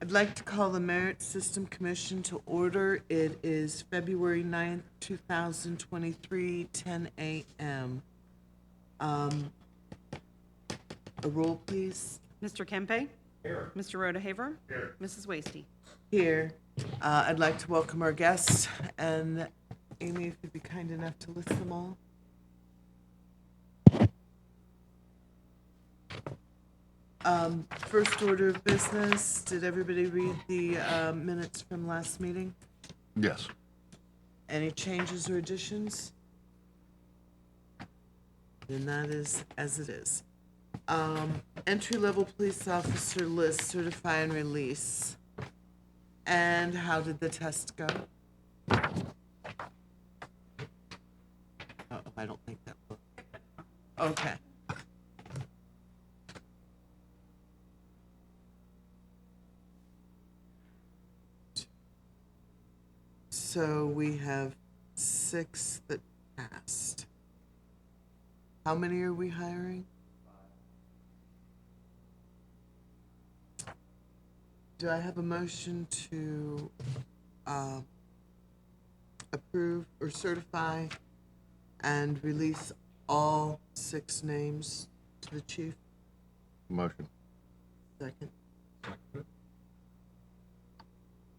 I'd like to call the Merit System Commission to order. It is February 9th, 2023, 10 a.m. A roll, please. Mr. Kempe? Here. Mr. Rodehaver? Here. Mrs. Wasty? Here. I'd like to welcome our guests, and Amy, if you'd be kind enough to list them all. First order of business, did everybody read the minutes from last meeting? Yes. Any changes or additions? Then that is as it is. Entry-level police officer list, certify and release. And how did the test go? Oh, I don't think that will. Okay. So we have 6 that passed. How many are we hiring? 5. Do I have a motion to approve or certify and release all 6 names to the chief? Motion. Second.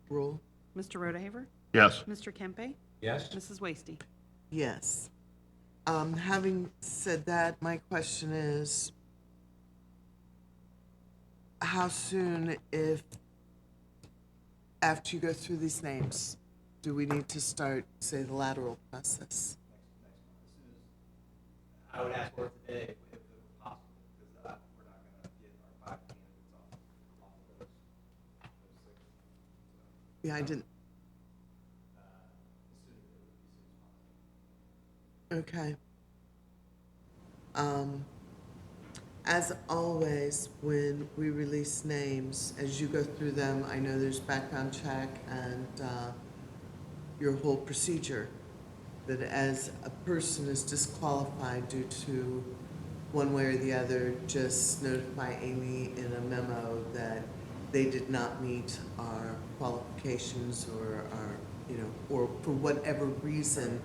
Roll. Mr. Rodehaver? Yes. Mr. Kempe? Yes. Mrs. Wasty? Yes. Having said that, my question is, how soon, if after you go through these names, do we need to start, say, the lateral process? I would ask for it today if it was possible, because we're not going to get our 5 candidates off of those 6. Yeah, I didn't. Okay. As always, when we release names, as you go through them, I know there's background check and your whole procedure, that as a person is disqualified due to one way or the other, just notify Amy in a memo that they did not meet our qualifications or our, or for whatever reason,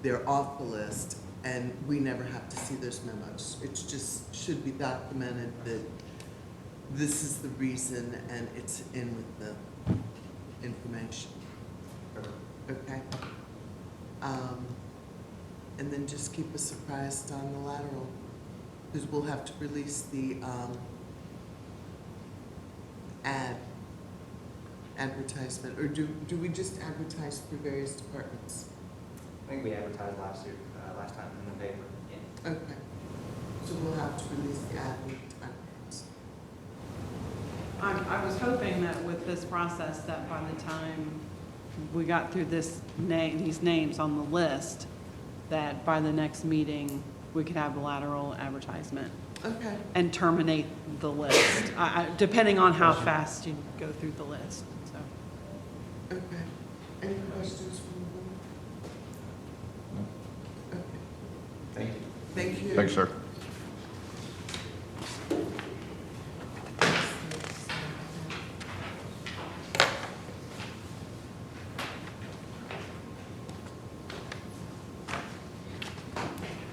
they're off the list, and we never have to see those memos. It just should be documented that this is the reason, and it's in with the information. Okay? And then just keep us surprised on the lateral, because we'll have to release the advertisement, or do we just advertise through various departments? I think we advertised last time in the paper. Yeah. Okay, so we'll have to release the ad when the time comes. I was hoping that with this process, that by the time we got through these names on the list, that by the next meeting, we could have a lateral advertisement Okay, and terminate the list, depending on how fast you go through the list, so. okay. Any questions from the board? Okay, Thank you. thank you. Thanks, sir.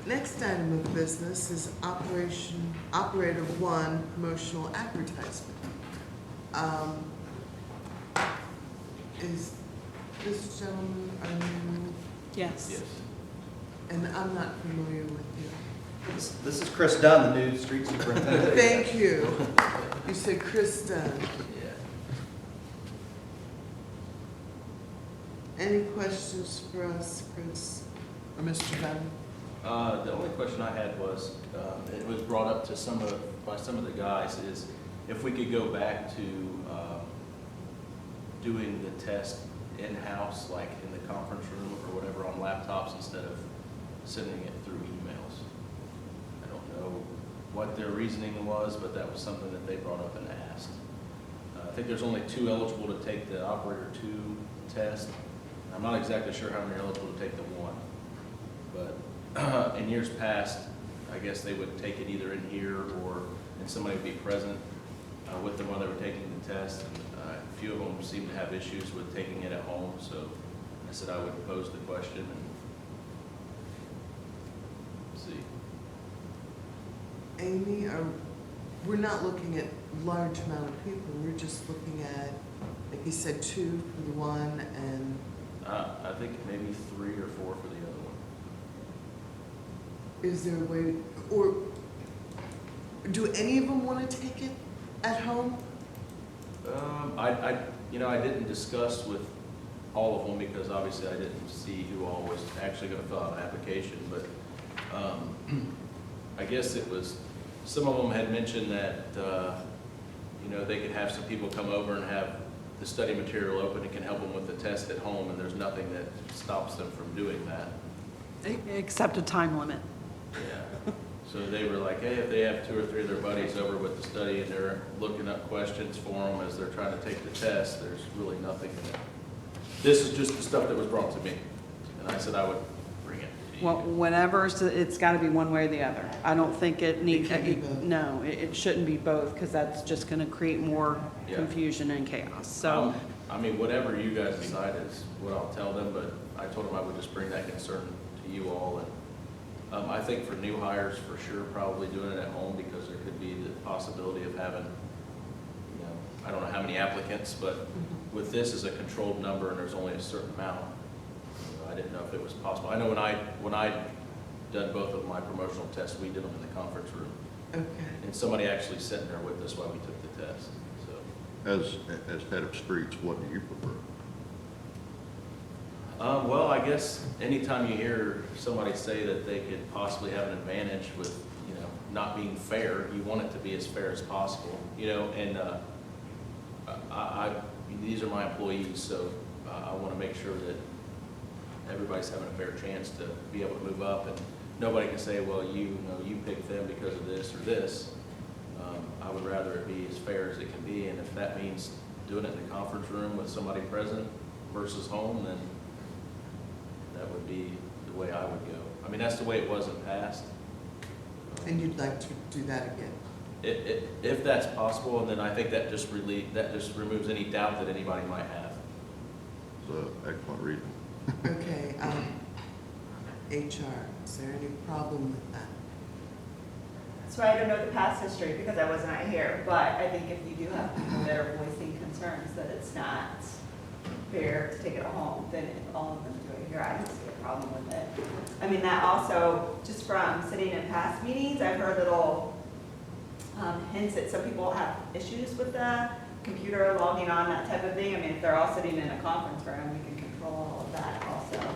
Next item of business is Operator 1 promotional advertisement. Is this gentleman, Yes. and I'm not familiar with you. This is Chris Dunn, the new street superintendent. Thank you. You said Chris Dunn. Yeah. Any questions for us, Chris, or Mr. Dunn? The only question I had was, it was brought up to by some of the guys, is if we could go back to doing the test in-house, like in the conference room or whatever, on laptops instead of sending it through emails. I don't know what their reasoning was, but that was something that they brought up and asked. I think there's only 2 eligible to take the Operator 2 test. I'm not exactly sure how many are eligible to take the 1, but in years past, I guess they would take it either in here or, and somebody would be present. with them while they were taking the test. And a few of them seemed to have issues with taking it at home, so I said I would pose the question and see. Amy, we're not looking at large amount of people, we're just looking at, like you said, 2 for the one and, I think maybe 3 or 4 for the other one. is there a way, or do any of them want to take it at home? I didn't discuss with all of them because obviously I didn't see who all was actually gonna fill out an application, but, I guess it was, some of them had mentioned that, they could have some people come over and have the study material open and can help them with the test at home, and there's nothing that stops them from doing that. Except a time limit. Yeah. So they were like, hey, if they have 2 or 3 of their buddies over with the study and they're looking up questions for them as they're trying to take the test, there's really nothing in it. This is just the stuff that was brought to me, and I said I would bring it to you. Well, whenever, it's got to be one way or the other. I don't think it needs, can't be both. no, it shouldn't be both, because that's just going to create more Yeah. confusion and chaos. So, Whatever you guys decide is what I'll tell them, but I told them I would just bring that concern to you all. And I think for new hires, for sure, probably doing it at home, because there could be the possibility of having, I don't know how many applicants, but with this as a controlled number and there's only a certain amount, I didn't know if it was possible. I know when I done both of my promotional tests, we did them in the conference room, Okay. and somebody actually sat there with us while we took the test, so. As head of streets, what do you prefer? Well, I guess anytime you hear somebody say that they could possibly have an advantage with, not being fair, you want it to be as fair as possible, and these are my employees, so I want to make sure that everybody's having a fair chance to be able to move up, and nobody can say, well, you picked them because of this or this. I would rather it be as fair as it can be, and if that means doing it in the conference room with somebody present versus home, then that would be the way I would go. That's the way it was in the past. And you'd like to do that again? If that's possible, and then I think that just removes any doubt that anybody might have. It's an excellent reason. Okay, HR, is there any problem with that? So I don't know the past history because I was not here, but I think if you do have people that are voicing concerns that it's not fair to take it home, then if all of them do it here, I don't see a problem with it. That also, just from sitting in past meetings, I've heard little hints that some people have issues with the computer logging on, that type of thing. If they're all sitting in a conference room, we can control all of that also.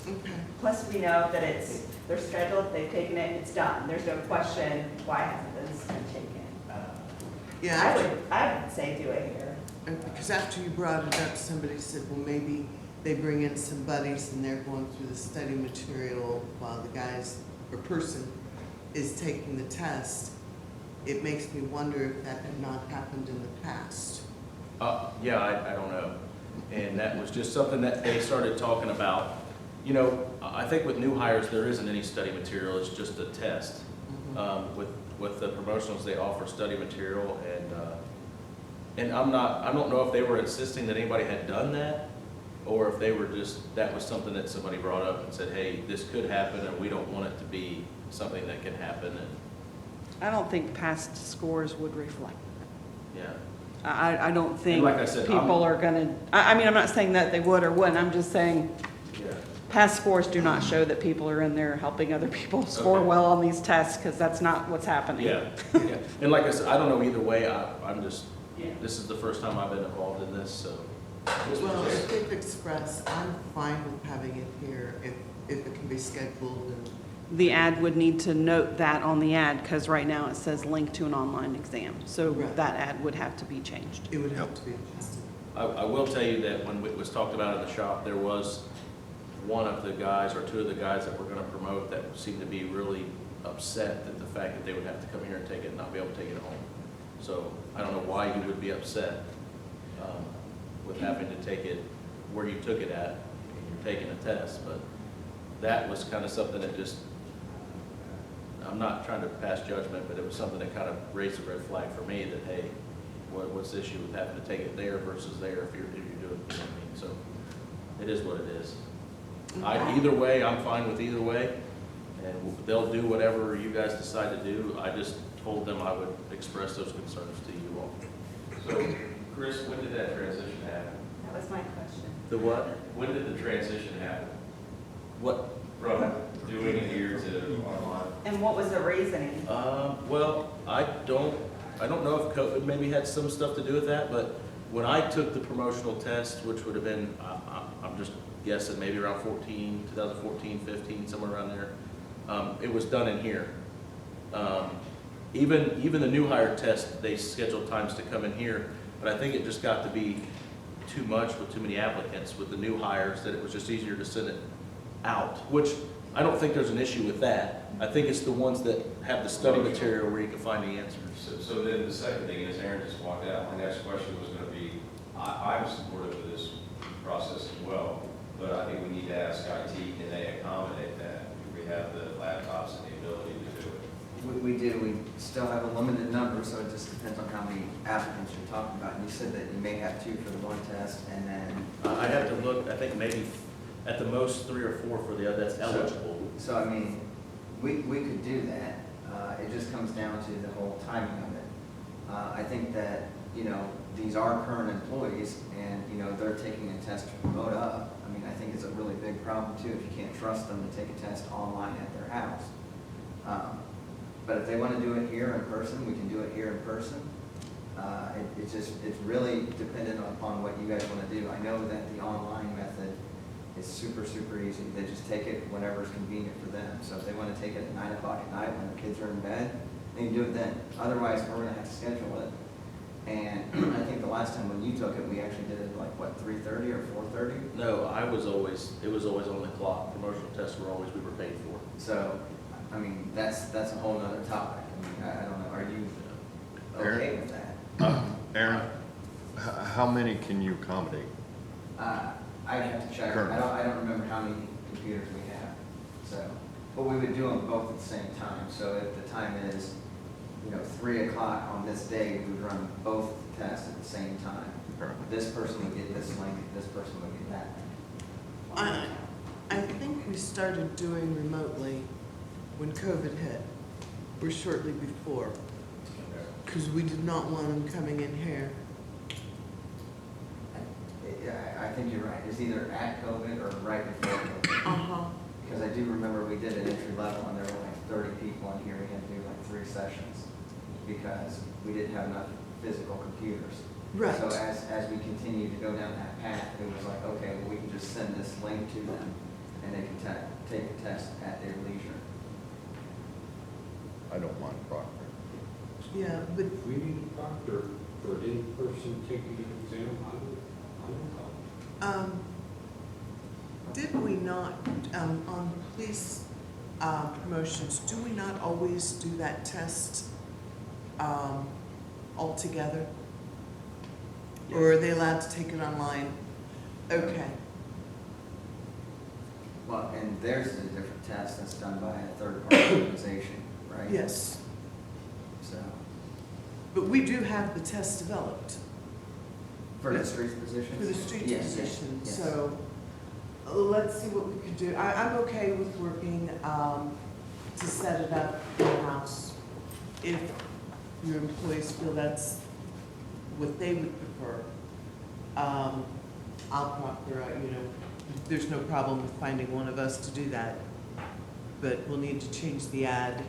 Okay. Plus, we know that they're scheduled, they've taken it, it's done. There's no question, why hasn't this been taken? Yeah, I would say do it here. because after you brought it up, somebody said, well, maybe they bring in some buddies and they're going through the study material while the guys or person is taking the test. It makes me wonder if that had not happened in the past. Yeah, I don't know. And that was just something that they started talking about. I think with new hires, there isn't any study material, it's just a test. With the promotionals, they offer study material, and I don't know if they were insisting that anybody had done that, or if they were just, that was something that somebody brought up and said, hey, this could happen, and we don't want it to be something that can happen, and, I don't think past scores would reflect. yeah. I don't think like I said, people are going to, I'm not saying that they would or wouldn't, I'm just saying Yeah. past scores do not show that people are in there helping other people score Okay. well on these tests, because that's not what's happening. Yeah, yeah. And like I said, I don't know either way, I'm just, Yeah. this is the first time I've been involved in this, so. this was Well, just- if they've expressed, I'm fine with having it here if it can be scheduled and, The ad would need to note that on the ad, because right now it says link to an online exam. So Right. that ad would have to be changed. it would have to be adjusted. I will tell you that when it was talked about in the shop, there was one of the guys or 2 of the guys that we're gonna promote that seemed to be really upset at the fact that they would have to come here and take it and not be able to take it home. So I don't know why you would be upset with having to take it where you took it at, and you're taking a test, but that was kind of something that just, I'm not trying to pass judgment, but it was something that kind of raised a red flag for me that, hey, what's the issue with having to take it there versus there if you're doing, you know what I mean? So it is what it is. Either way, I'm fine with either way, and they'll do whatever you guys decide to do. I just told them I would express those concerns to you all. So, Chris, when did that transition happen? That was my question. The what? When did the transition happen What? from doing it here to online? And what was the reasoning? Well, I don't know if COVID maybe had some stuff to do with that, but when I took the promotional test, which would have been, I'm just guessing, maybe around 2014, 15, somewhere around there, it was done in here. Even the new hire test, they scheduled times to come in here, but I think it just got to be too much with too many applicants with the new hires, that it was just easier to send it out, which I don't think there's an issue with that. I think it's the ones that have the study material where you can find the answers. So then the second thing is, Aaron just walked out, my next question was gonna be, I'm supportive of this process as well, but I think we need to ask IT, can they accommodate that? Do we have the laptops and the ability to do it? We do, we still have a limited number, so it just depends on how many applicants you're talking about. And you said that you may have 2 for the one test, and then, I have to look, I think maybe at the most 3 or 4 for the other that's eligible. so I mean, we could do that. It just comes down to the whole timing of it. I think that, you know, these are current employees, and, you know, they're taking a test to promote up. I mean, I think it's a really big problem too, if you can't trust them to take a test online at their house. But if they want to do it here in person, we can do it here in person. It's really dependent upon what you guys want to do. I know that the online method is super, super easy. They just take it whenever it's convenient for them. So if they want to take it at 9 o'clock at night when their kids are in bed, they can do it then. Otherwise, we're going to have to schedule it. And I think the last time when you took it, we actually did it like, what, 3:30 or 4:30? No, it was always on the clock. Promotional tests were always, we were paid for. So, I mean, that's a whole nother topic. I mean, I don't know, are you okay with that? Aaron, how many can you accommodate? I'd have to check. Currently. I don't remember how many computers we have, so. But we would do them both at the same time, so if the time is, you know, 3 o'clock on this day, we would run both tests at the same time. Currently. This person would get this link, this person would get that link. I think we started doing remotely when COVID hit, or shortly before, because we did not want them coming in here. Yeah, I think you're right. It's either at COVID or right before COVID. Uh-huh. Because I do remember we did an entry level and there were like 30 people in here. We had to do like 3 sessions because we didn't have enough physical computers. Right. So as we continued to go down that path, it was like, okay, well, we can just send this link to them and they can take a test at their leisure. I don't mind Proctor. Yeah, but We need a proctor for in-person taking an exam. I don't know. did we not, on police promotions, do we not always do that test all together? Or are they allowed to take it online? Okay. Well, and theirs is a different test that's done by a third-party organization, right? Yes, So, but we do have the test developed for the street position? for the street Yes, position, yes. so let's see what we could do. I'm okay with working to set it up in-house if your employees feel that's what they would prefer. I'll proctor, you know, there's no problem with finding one of us to do that, but we'll need to change the ad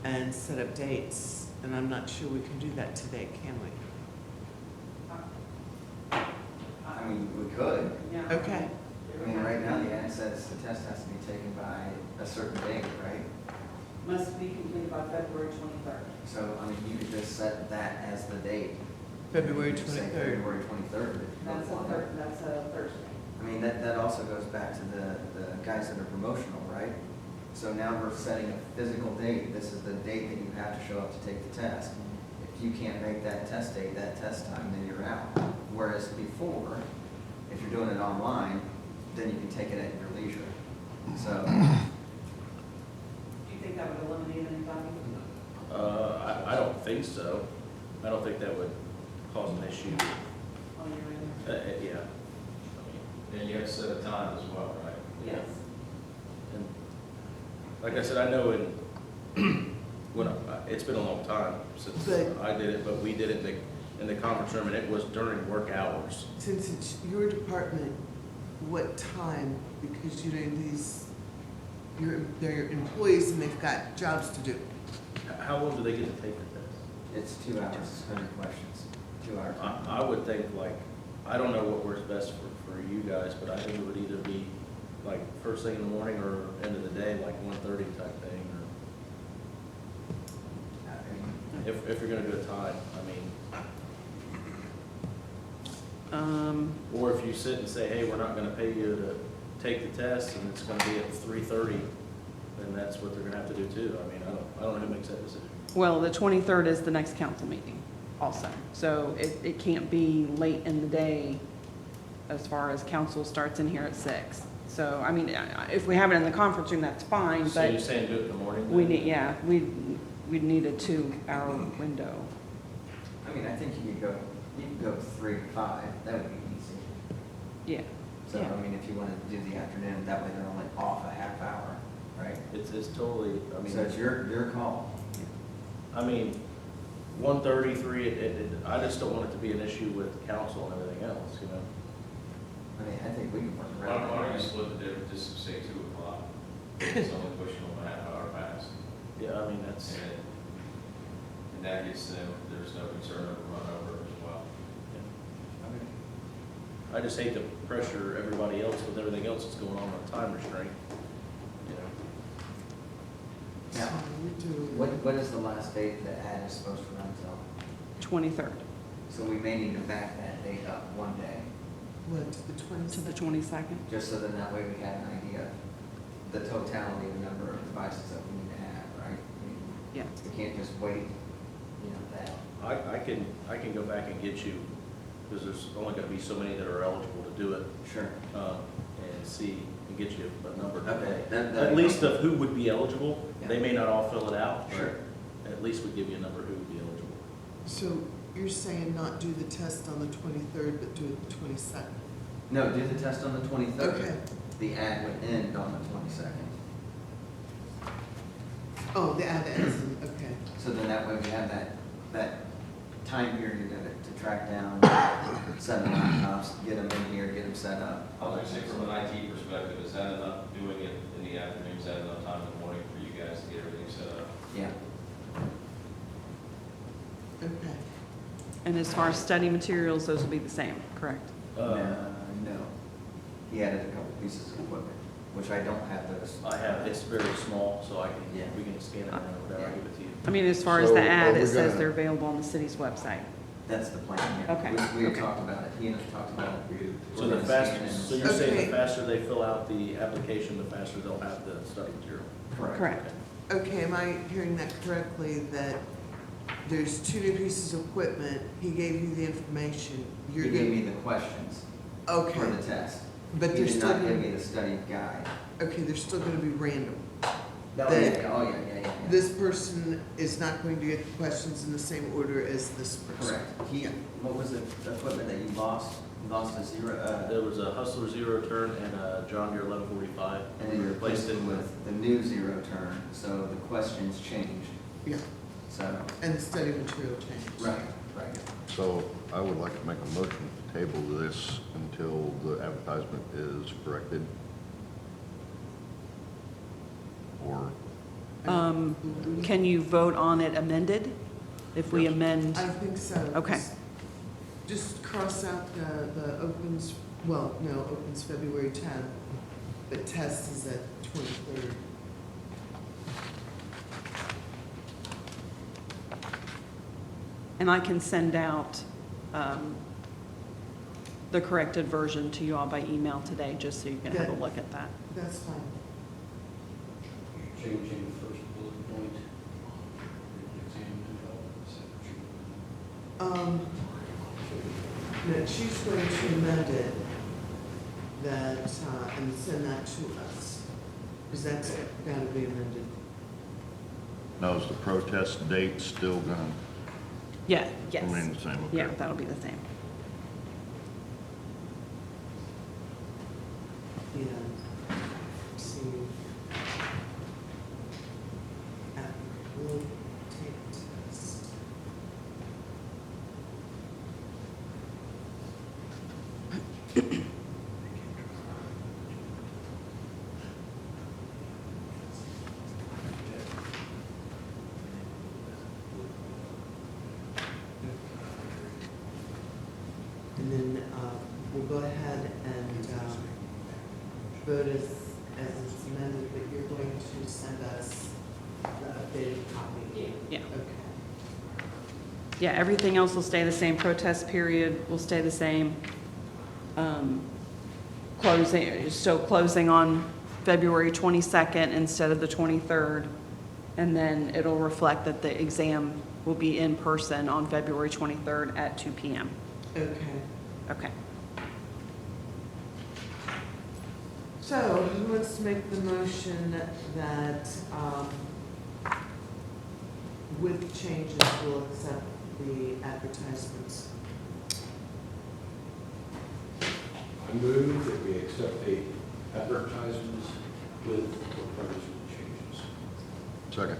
and set up dates, and I'm not sure we can do that today, can we? I mean, we could. Yeah. Okay, I mean, right now, the ad says the test has to be taken by a certain date, right? Must be completed by February 23rd. So, I mean, you could just set that as the date. February You could say 23rd. February 23rd. if you That's a want. that's a Thursday. I mean, that also goes back to the guys that are promotional, right? So now we're setting a physical date. This is the date that you have to show up to take the test. If you can't make that test date, that test time, then you're out. Whereas before, if you're doing it online, then you can take it at your leisure. So, Do you think that would eliminate anybody? I don't think so. I don't think that would cause an issue. Oh, you're in there. Yeah. I mean, And you have to set a time as well, right? Yes. and like I said, I know it's been a long time since But- I did it, but we did it in the conference room, and it was during work hours. Since it's your department, what time, because you know, they're employees and they've got jobs to do. How long do they get to take the test? It's 2 hours, 100 questions, 2 hours. I would think like, I don't know what works best for you guys, but I think it would either be like first thing in the morning or end of the day, like 1:30 type thing, or I mean, if you're gonna do a time, I mean, or if you sit and say, hey, we're not gonna pay you to take the test and it's gonna be at 3:30, then that's what they're gonna have to do too. I mean, I don't know who makes that decision. Well, the 23rd is the next council meeting also. So it can't be late in the day as far as council starts in here at 6. So, I mean, if we have it in the conference room, that's fine, So you're but saying do it in the morning? we then? need, yeah, we'd need a 2-hour window. I mean, I think you could go 3 to 5, that would be easy. Yeah. So, Yeah. I mean, if you wanted to do the afternoon, that way they're only off a half hour, right? It's totally, I mean. So it's your call. I mean, 1:30, 3, I just don't want it to be an issue with council and everything else, you know? I mean, I think we can work Why around don't you that. split the difference, just say 2 o'clock? It's only pushing them a half hour past. Yeah, I mean, that's, And that gets them, there's no concern of run over as well. I just hate to pressure everybody else with everything else that's going on time restraint, you know? So Now, we do. what is the last date the ad is supposed to run till? 23rd So we may need to back that date up one day, What, to the to the 22nd? 22nd. just so then that way we have an idea, the totality of the number of devices that we need to have, right? I mean, Yeah. we can't just wait, you know, that. I can go back and get you, because there's only gonna be so many that are eligible to do it, Sure. and see, and get you a number Okay, today. that- At least of who would be eligible. Yeah. They may not all fill it out, Sure. but at least we give you a number who would be eligible. So you're saying not do the test on the 23rd, but do it the 22nd? No, do the test on the 23rd. Okay. The ad would end on the 22nd. Oh, the ad ends in, okay. So then that way we have that time period of it to track down, set the laptops, get them in here, get them set up. I would say from an IT perspective, is that enough, doing it in the afternoon, is that enough time in the morning for you guys to get everything set up? Yeah. Okay. And as far as study materials, those will be the same, correct? No. He added a couple pieces of equipment, which I don't have those. I have, it's very small, so Yeah. we can scan it in or whatever, I give it to you. I mean, as far as So, the are ad, we it says gonna- they're available on the city's website. That's the plan, yeah. Okay, We had okay. talked about it, he and I talked about it. So We're the gonna faster, scan it so and- you're saying Okay. the faster they fill out the application, the faster they'll have the study material? Correct. Okay, am I hearing that correctly, that there's 2 new pieces of equipment, he gave you the information, you're He gave gonna, me the questions for okay, the test. but He there's did still not give gonna, me the study guide. okay, they're still gonna be random. Oh, Then- yeah, oh, yeah. This person is not going to get the questions in the same order as this person. Correct. He, what was the equipment that you lost? You lost a zero, There was a Hustler Zero Turn and a John Deere 1145. and then you replaced it with the new zero turn, so the questions changed, Yeah, so. and the study material changed. Right. So I would like to make a motion to table this until the advertisement is corrected. Or, Can you vote on it amended? If we Yes. amend, I think so. Okay. Just cross out the opens, well, no, opens February 10th, but test is at 23rd. and I can send out the corrected version to you all by email today, just so you can have a Yeah. look at that. That's fine. Changing the first bullet point. Exam development section. No, she's going to amend it, that, and send that to us, because that's gotta be amended. now is the protest date still gonna, Yeah, yes. Remain the same, okay. Yeah, that'll be the same. And see. We'll take test. And then we'll go ahead and vote as it's amended, but you're going to send us the updated copy. Yeah. Okay. Yeah, everything else will stay the same. Protest period will stay the same. Closing on February 22nd instead of the 23rd. And then it'll reflect that the exam will be in person on February 23rd at 2 p.m. Okay. Okay. So who wants to make the motion that with changes we'll accept the advertisements? I move that we accept the advertisements with proposed changes. Second.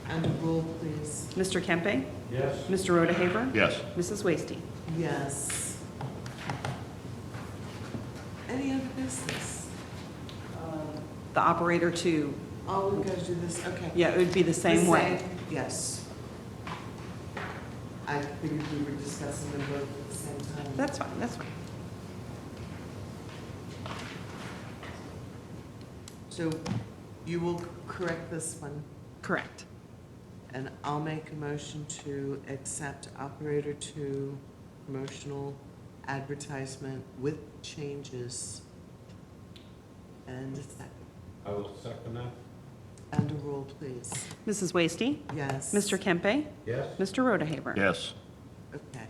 And a roll, please. Mr. Kempe? Yes. Mr. Rodehaver? Yes. Mrs. Wasty? Yes. Any other business? The operator two. Oh, we gotta do this, okay. Yeah, it would be the same way. Yes. I figured we were discussing them both at the same time. That's fine, that's fine. So you will correct this one, Correct. and I'll make a motion to accept operator two promotional advertisement with changes. And a second. I will second that. And a roll, please. Mrs. Wasty? Yes. Mr. Kempe? Yes. Mr. Rodehaver? Yes. Okay.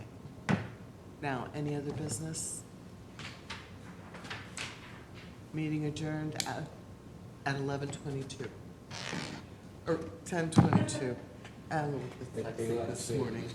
Now, any other business? Meeting adjourned at 11:22. Or 10:22. It's late this morning.